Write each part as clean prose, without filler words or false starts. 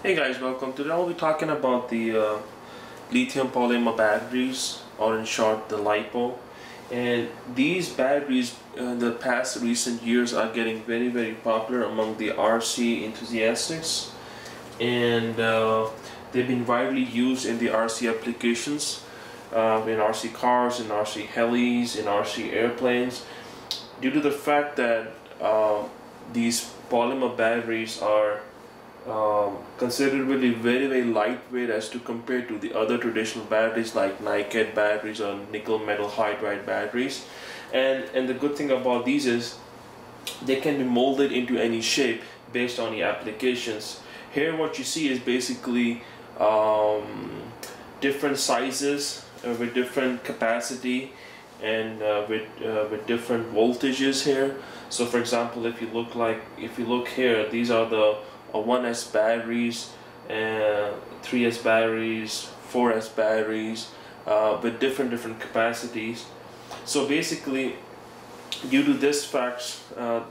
Hey guys, welcome. Today I'll be talking about the lithium polymer batteries, or in short the Lipo. And these batteries in the past recent years are getting very popular among the RC enthusiasts, and they've been widely used in the RC applications, in RC cars, in RC helis, in RC airplanes, due to the fact that these polymer batteries are considerably very lightweight as to compare to the other traditional batteries like NiKed batteries or nickel metal hydride batteries. And the good thing about these is they can be molded into any shape based on the applications. Here what you see is basically different sizes with different capacity and with different voltages here. So for example, if you look here, these are the 1S batteries, 3S batteries, 4S batteries, with different capacities. So basically, due to this facts,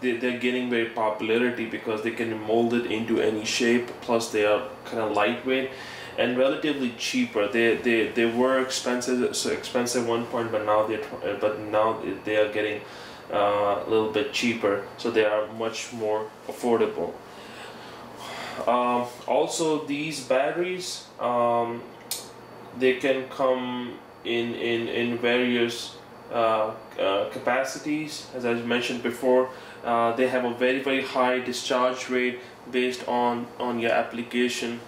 they're getting very popularity because they can be molded into any shape, plus they are kind of lightweight and relatively cheaper. They were expensive, so expensive at one point, but now they are getting a little bit cheaper, so they are much more affordable. Also, these batteries, they can come in various capacities. As I mentioned before, they have a very high discharge rate based on your application.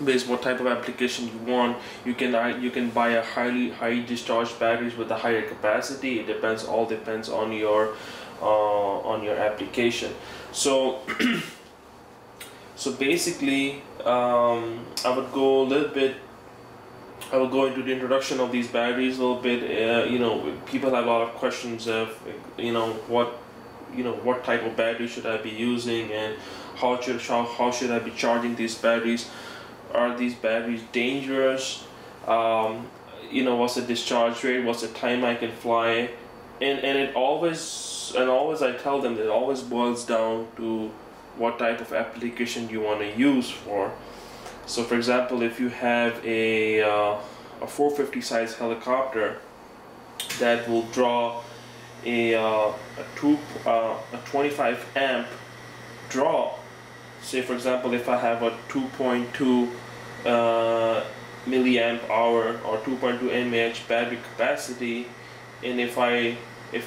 Based what type of application you want, you can buy a high discharge batteries with a higher capacity. It depends on your application. So so basically, I would go into the introduction of these batteries a little bit. People have a lot of questions of, what type of battery should I be using, and how should I be charging these batteries? Are these batteries dangerous? What's the discharge rate? What's the time I can fly? And always I tell them that it always boils down to what type of application you want to use for. So for example, if you have a 450 size helicopter that will draw a 25 amp draw, say for example, if I have a 2.2 milliamp hour or 2.2 mAh battery capacity, and if I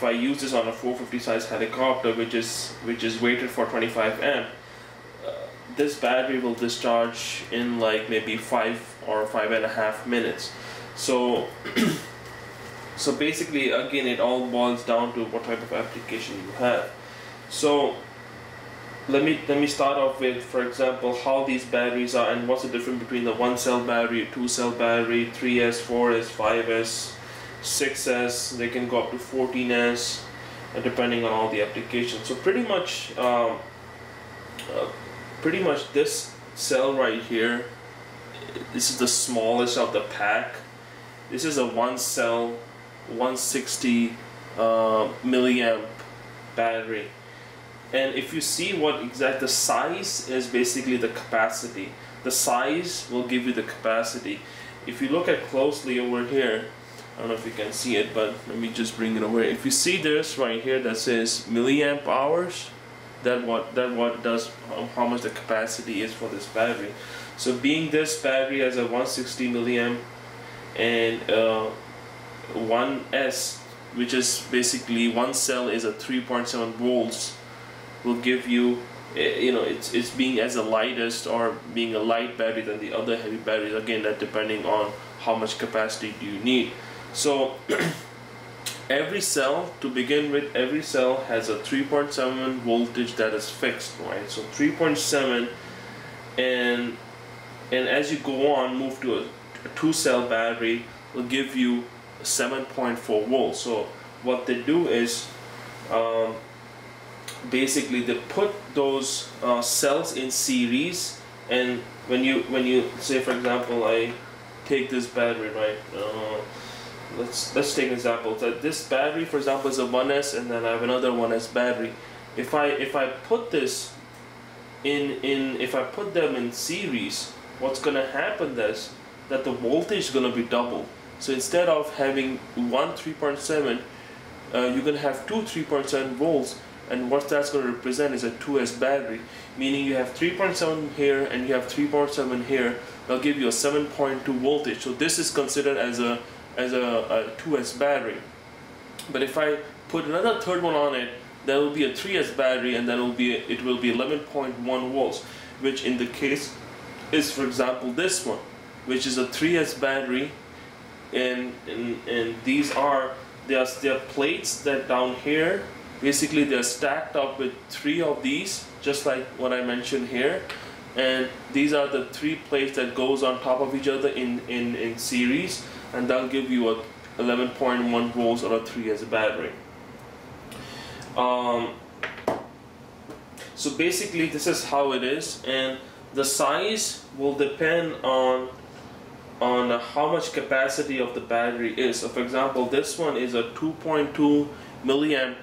use this on a 450 size helicopter, which is rated for 25 amp, this battery will discharge in like maybe 5 or 5.5 minutes. So so basically, again, it all boils down to what type of application you have. So let me start off with, for example, how these batteries are and what's the difference between the 1-cell battery, 2-cell battery, 3S, 4S, 5S, 6S. They can go up to 14S, depending on all the applications. So pretty much this cell right here, this is the smallest of the pack. This is a 1-cell 160 milliamp battery. And if you see the size is basically the capacity. The size will give you the capacity. If you look at closely over here, I don't know if you can see it, but let me just bring it over. If you see this right here that says milliamp hours, that does how much the capacity is for this battery. So being this battery has a 160 milliamp and 1S, which is basically 1 cell is a 3.7 volts, will give you, it's being as the lightest or being a light battery than the other heavy batteries. Again, that depending on how much capacity do you need. So every cell, to begin with, every cell has a 3.7 voltage that is fixed, right? So 3.7, and as you go on, move to a 2-cell battery, will give you 7.4 volts. So what they do is, basically they put those cells in series, and when you say, for example, I take this battery, right? Let's take an example. That this battery, for example, is a 1S, and then I have another 1S battery. If I put this if I put them in series, what's gonna happen is that the voltage is gonna be double. So instead of having one 3.7, you're gonna have two 3.7 volts, and what that's gonna represent is a 2S battery, meaning you have 3.7 here and you have 3.7 here. They'll give you a 7.2 voltage. So this is considered as a 2S battery. But if I put another third one on it, that will be a 3S battery, and then it will be 11.1 volts, which in the case is, for example, this one, which is a 3S battery, and these are they are plates that down here, basically they're stacked up with three of these, just like what I mentioned here, and these are the three plates that goes on top of each other in series, and that'll give you a 11.1 volts or a 3S battery. So basically this is how it is, and the size will depend on how much capacity of the battery is. So for example, this one is a 2.2 milliamp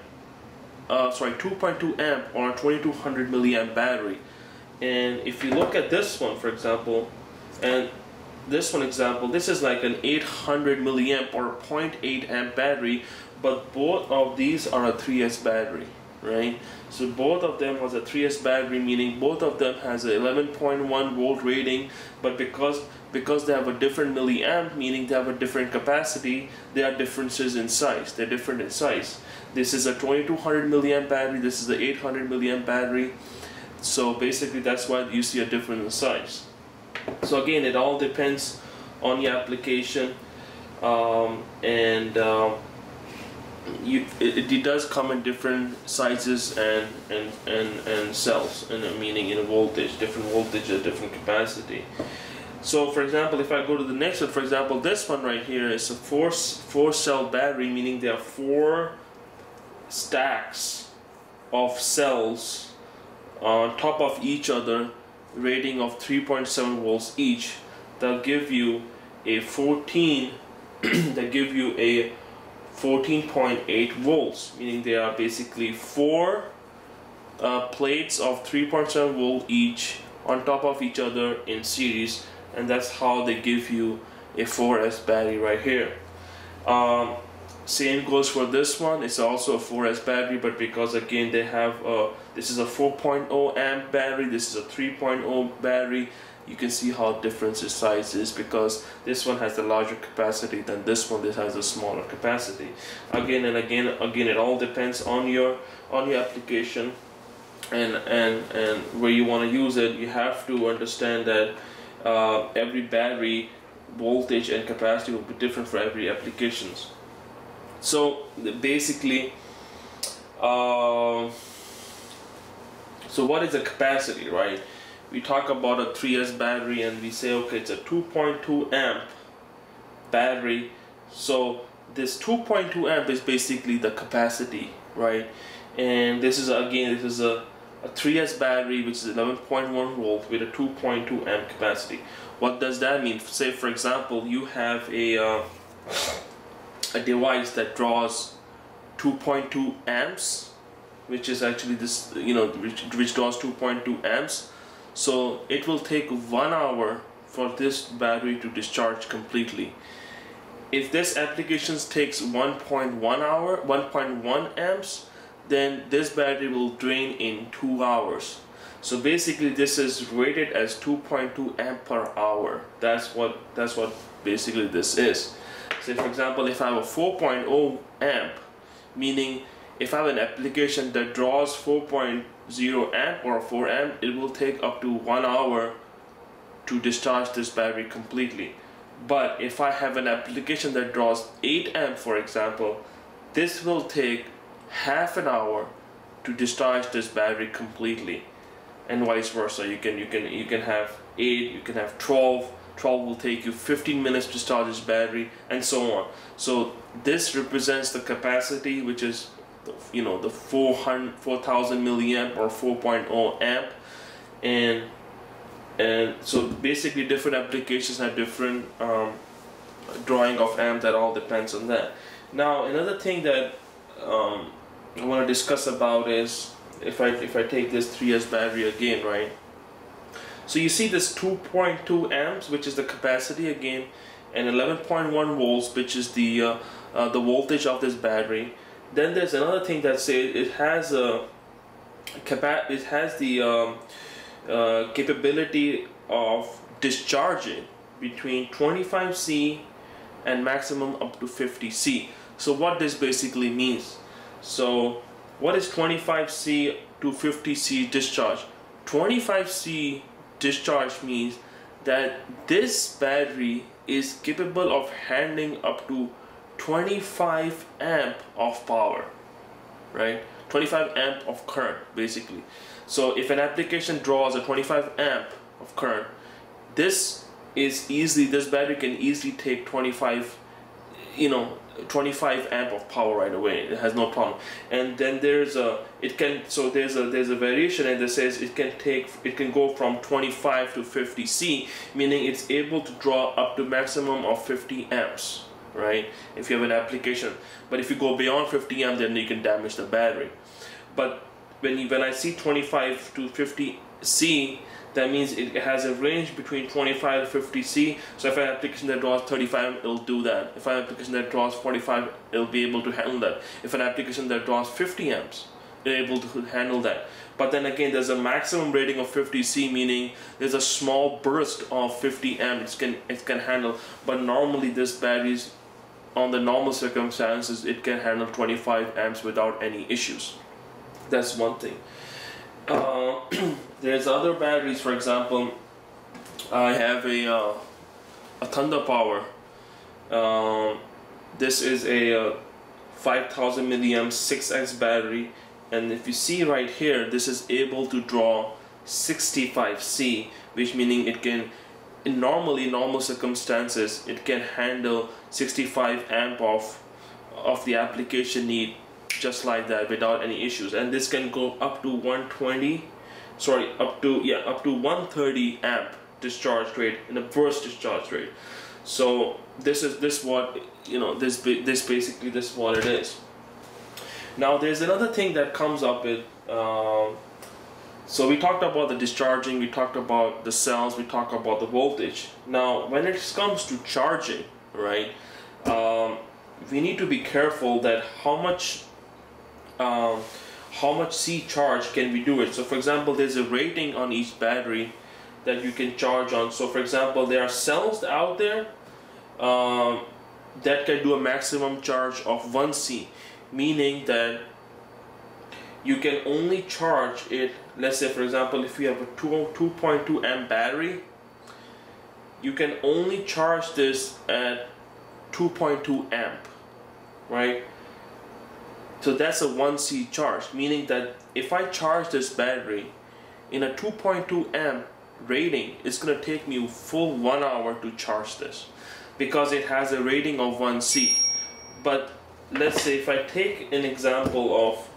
2.2 amp or a 2200 milliamp battery. And if you look at this one, for example, and this one example, this is like an 800 milliamp or 0.8 amp battery, but both of these are a 3S battery, right? So both of them has a 3S battery, meaning both of them has a 11.1 volt rating, but because they have a different milliamp, meaning they have a different capacity, there are differences in size. They're different in size. This is a 2200 milliamp battery, this is the 800 milliamp battery. So basically that's why you see a difference in size. So again, it all depends on your application, it does come in different sizes and cells, and meaning in a voltage, different voltage at different capacity. So for example, if I go to the next one, for example, this one right here is a four cell battery, meaning there are 4 stacks of cells on top of each other, rating of 3.7 volts each. They'll give you a 14.8 volts, meaning they are basically 4 plates of 3.7 volt each on top of each other in series, and that's how they give you a 4S battery right here. Same goes for this one. It's also a 4S battery, but because again they have this is a 4.0 amp battery, this is a 3.0 battery. You can see how different its size is, because this one has the larger capacity than this one. This has a smaller capacity. Again and again, it all depends on your application and where you want to use it. You have to understand that every battery voltage and capacity will be different for every applications. So basically, so what is the capacity, right? We talk about a 3S battery and we say, okay, it's a 2.2 amp battery. So this 2.2 amp is basically the capacity, right? And this is a 3S battery, which is 11.1 volt with a 2.2 amp capacity. What does that mean? Say for example, you have a device that draws 2.2 amps, which is actually this, which draws 2.2 amps. So it will take 1 hour for this battery to discharge completely. If this application takes 1.1 amps, then this battery will drain in 2 hours. So basically this is rated as 2.2 amp per hour. That's what basically this is. Say for example, if I have a 4.0 amp, meaning if I have an application that draws 4.0 amp or 4 amp, it will take up to 1 hour to discharge this battery completely. But if I have an application that draws 8 amp, for example, this will take half an hour to discharge this battery completely, and vice versa. You can have 8, you can have 12. 12 will take you 15 minutes to start this battery, and so on. So this represents the capacity, which is the 4,000 milliamp or 4.0 amp, and so basically different applications have different drawing of amp. That all depends on that. Now another thing that I want to discuss about is if I take this 3S battery again, right? So you see this 2.2 amps, which is the capacity again, and 11.1 volts, which is the voltage of this battery. Then there's another thing that says it has the capability of discharging between 25C and maximum up to 50C. So what this basically means, so what is 25C to 50C discharge? 25C discharge means that this battery is capable of handling up to 25 amp of power, right? 25 amp of current basically. So if an application draws a 25 amp of current, this battery can easily take 25 amp of power right away. It has no problem. And then there's a variation, and that says it can go from 25 to 50C, meaning it's able to draw up to maximum of 50 amps, right? If you have an application. But if you go beyond 50 amp, then you can damage the battery. But when I see 25 to 50C, that means it has a range between 25 to 50C. So if an application that draws 35, it'll do that. If an application that draws 45, it'll be able to handle that. If an application that draws 50 amps, it's able to handle that. But then again, there's a maximum rating of 50C, meaning there's a small burst of 50 amps it can handle. But normally this batteries, on the normal circumstances, it can handle 25 amps without any issues. That's one thing. There's other batteries. For example, I have a Thunder Power. This is a 5000 milliamp 6X battery, and if you see right here, this is able to draw 65C, which meaning it can, in normal circumstances, it can handle 65 amp of the application need just like that without any issues. And this can go up to 130 amp discharge rate in a burst discharge rate. So this is what it is. Now there's another thing that comes up with so we talked about the discharging, we talked about the cells, we talked about the voltage. Now when it comes to charging, right, we need to be careful that how much C charge can we do it. So for example, there's a rating on each battery that you can charge on. So for example, there are cells out there that can do a maximum charge of 1C, meaning that you can only charge it, let's say for example, if you have a 2.2 amp battery, you can only charge this at 2.2 amp, right? So that's a 1C charge, meaning that if I charge this battery in a 2.2 amp rating, it's going to take me a full 1 hour to charge this because it has a rating of 1C. But let's say if I take an example of,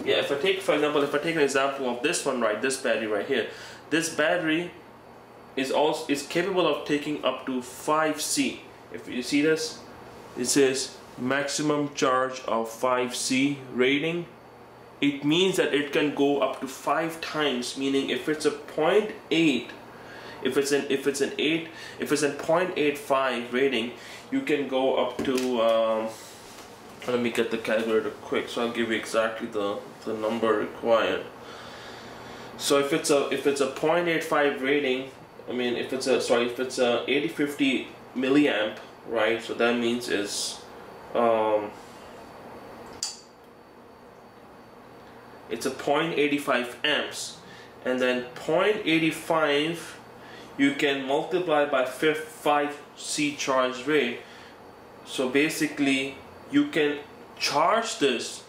if I take an example of this one, right, this battery right here, this battery is capable of taking up to 5C. If you see this, it says maximum charge of 5C rating. It means that it can go up to 5 times, meaning if it's a 0.8, if it's an 0.85 rating, you can go up to let me get the calculator quick, so I'll give you exactly the number required. So if it's a 0.85 rating, I mean if it's a 8050 milliamp, right, so that means it's a 0.85 amps, and then 0.85 you can multiply by 5C charge rate. So basically you can charge this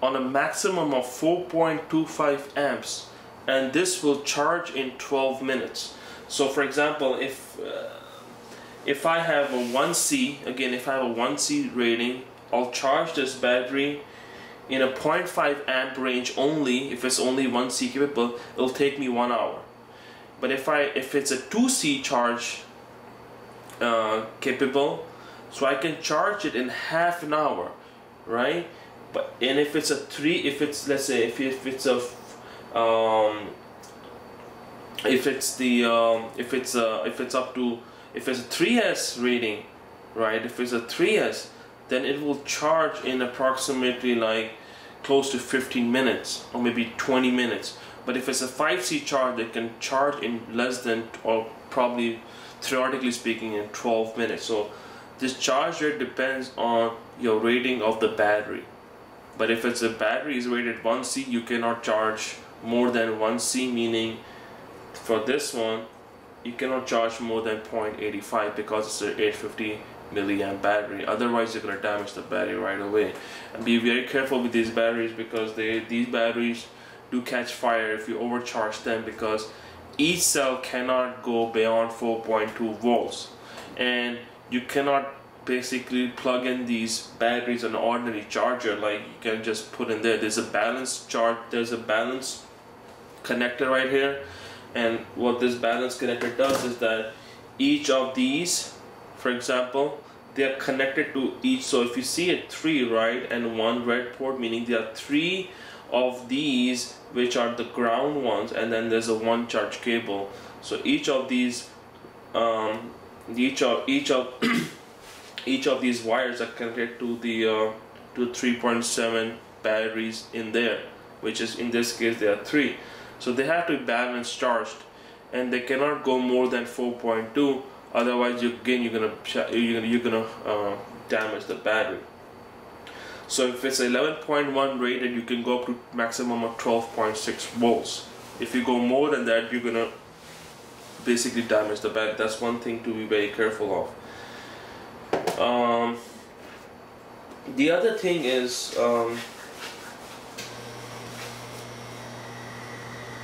on a maximum of 4.25 amps, and this will charge in 12 minutes. So for example, if I have a 1C, again, if I have a 1C rating, I'll charge this battery in a 0.5 amp range only. If it's only 1C capable, it'll take me 1 hour. But if it's a 2C charge capable, so I can charge it in half an hour, right? But and if it's a 3, if it's, let's say, if it's a um, if it's up to, if it's a 3S rating, right? If it's a 3S, then it will charge in approximately like close to 15 minutes or maybe 20 minutes. But if it's a 5C charge, it can charge in less than, or probably theoretically speaking, in 12 minutes. So this charge rate depends on your rating of the battery. But if it's a battery is rated 1C, you cannot charge more than 1C, meaning for this one you cannot charge more than 0.85 because it's an 850 milliamp battery. Otherwise you're going to damage the battery right away. And be very careful with these batteries, because these batteries do catch fire if you overcharge them, because each cell cannot go beyond 4.2 volts, and you cannot basically plug in these batteries on an ordinary charger like you can just put in there. There's a balance charge, there's a balance connector right here, and what this balance connector does is that each of these, for example, they are connected to each. So if you see it 3, right, and 1 red port, meaning there are 3 of these which are the ground ones, and then there's a 1 charge cable. So each of these each of these wires are connected to the to 3.7 batteries in there, which is, in this case, there are 3. So they have to be balance charged, and they cannot go more than 4.2. Otherwise, you're gonna damage the battery. So if it's 11.1 rated, you can go up to maximum of 12.6 volts. If you go more than that, you're gonna basically damage the battery. That's one thing to be very careful of. The other thing is,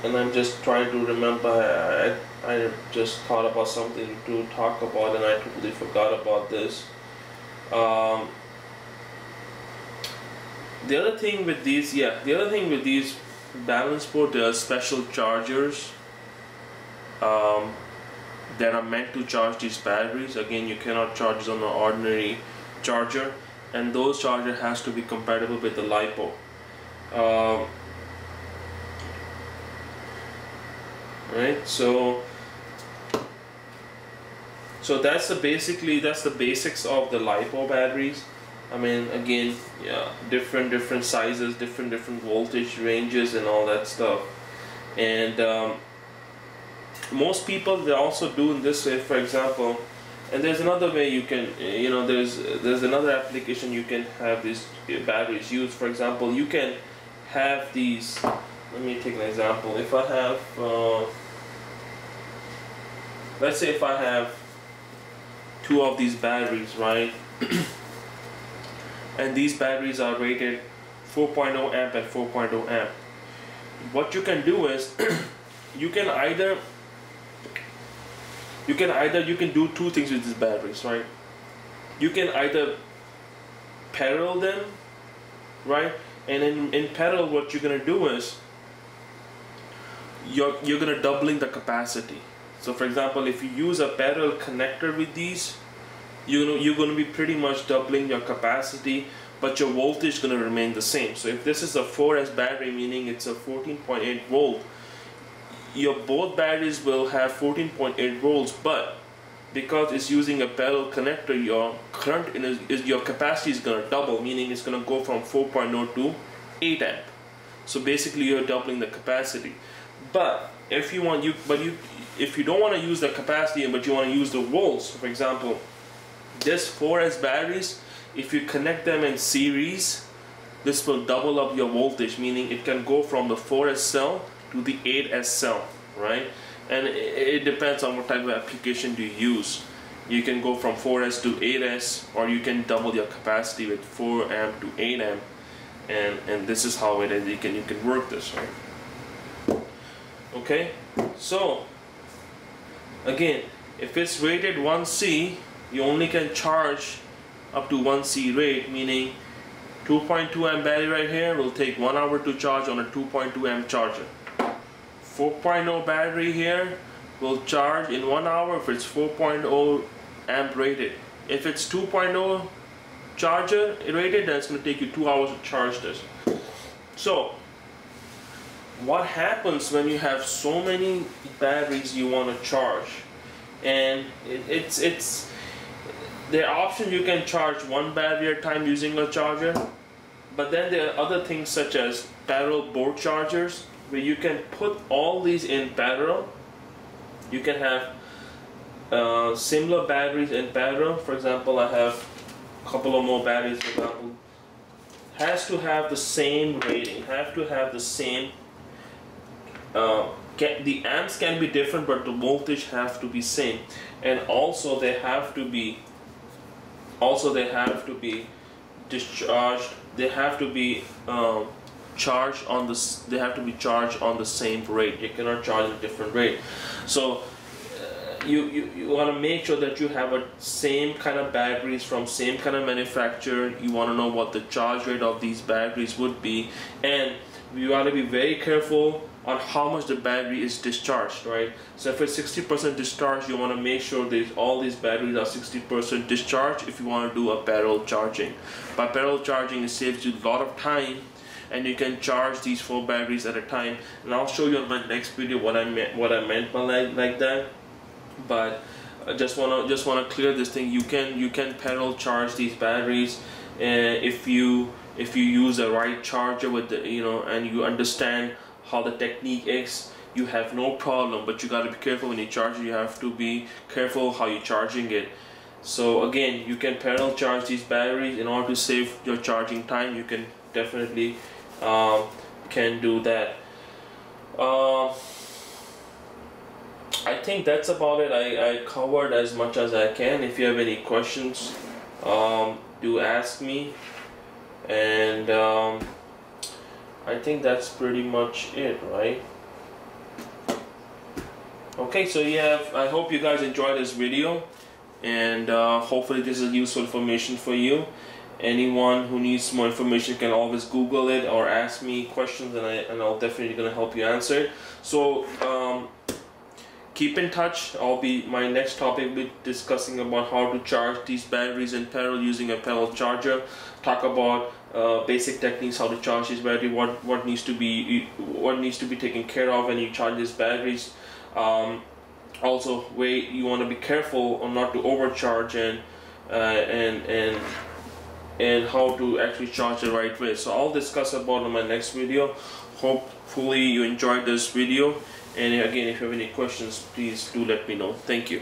and I'm just trying to remember, I just thought about something to talk about and I totally forgot about this. The other thing with these, balance board, there are special chargers that are meant to charge these batteries. Again, you cannot charge this on an ordinary charger, and those charger has to be compatible with the Lipo. Right, so that's the basics of the Lipo batteries. I mean, again, yeah, different sizes, different voltage ranges and all that stuff. And most people, they also do in this way, for example. And there's another way you can, there's another application you can have these batteries used. For example, you can have these. Let me take an example. If I have, let's say if I have 2 of these batteries, right? And these batteries are rated 4.0 amp and 4.0 amp. What you can do is you can do 2 things with these batteries, right? You can either parallel them, right? And in parallel, what you're gonna do is you're gonna doubling the capacity. So for example, if you use a parallel connector with these, you're going to be pretty much doubling your capacity, but your voltage is going to remain the same. So if this is a 4S battery, meaning it's a 14.8 volt, your both batteries will have 14.8 volts, but because it's using a parallel connector, your current your capacity is going to double, meaning it's going to go from 4.0 to 8 amp. So basically you're doubling the capacity. But if you don't want to use the capacity but you want to use the volts, for example, this 4S batteries, if you connect them in series, this will double up your voltage, meaning it can go from the 4S cell to the 8S cell, right? And it depends on what type of application do you use. You can go from 4S to 8S, or you can double your capacity with 4 amp to 8 amp, and this is how it is. You can work this, right? Okay, so again, if it's rated 1C, you only can charge up to 1C rate, meaning 2.2 amp battery right here will take 1 hour to charge on a 2.2 amp charger. 4.0 battery here will charge in 1 hour if it's 4.0 amp rated. If it's 2.0, charger rated, then it's going to take you 2 hours to charge this. So what happens when you have so many batteries you want to charge, and it's there are options you can charge one battery at a time using a charger, but then there are other things such as parallel board chargers where you can put all these in parallel. You can have similar batteries in parallel. For example, I have a couple of more batteries. For example, has to have the same rating, have to have the same the amps can be different, but the voltage have to be same, and also they have to be discharged. They have to be charged on this. They have to be charged on the same rate. You cannot charge at a different rate. So you want to make sure that you have a same kind of batteries from same kind of manufacturer. You want to know what the charge rate of these batteries would be, and you want to be very careful on how much the battery is discharged, right? So if it's 60% discharged, you want to make sure that all these batteries are 60% discharged if you want to do a parallel charging. By parallel charging, it saves you a lot of time, and you can charge these 4 batteries at a time. And I'll show you in my next video what I meant by like that. But I just wanna clear this thing. You can parallel charge these batteries, if you use the right charger with the and you understand how the technique is, you have no problem. But you got to be careful when you charge it. You have to be careful how you're charging it. So again, you can parallel charge these batteries in order to save your charging time. You can definitely can do that. I think that's about it. I covered as much as I can. If you have any questions, do ask me, and I think that's pretty much it, right? Okay, so yeah, I hope you guys enjoyed this video, and hopefully this is useful information for you. Anyone who needs more information can always Google it or ask me questions, and I'll definitely gonna help you answer. So keep in touch. My next topic will be discussing about how to charge these batteries in parallel using a parallel charger. Talk about basic techniques, how to charge these batteries, what needs to be taken care of when you charge these batteries. Also, you want to be careful on not to overcharge, and how to actually charge the right way. So I'll discuss about in my next video. Hopefully you enjoyed this video, and again, if you have any questions, please do let me know. Thank you.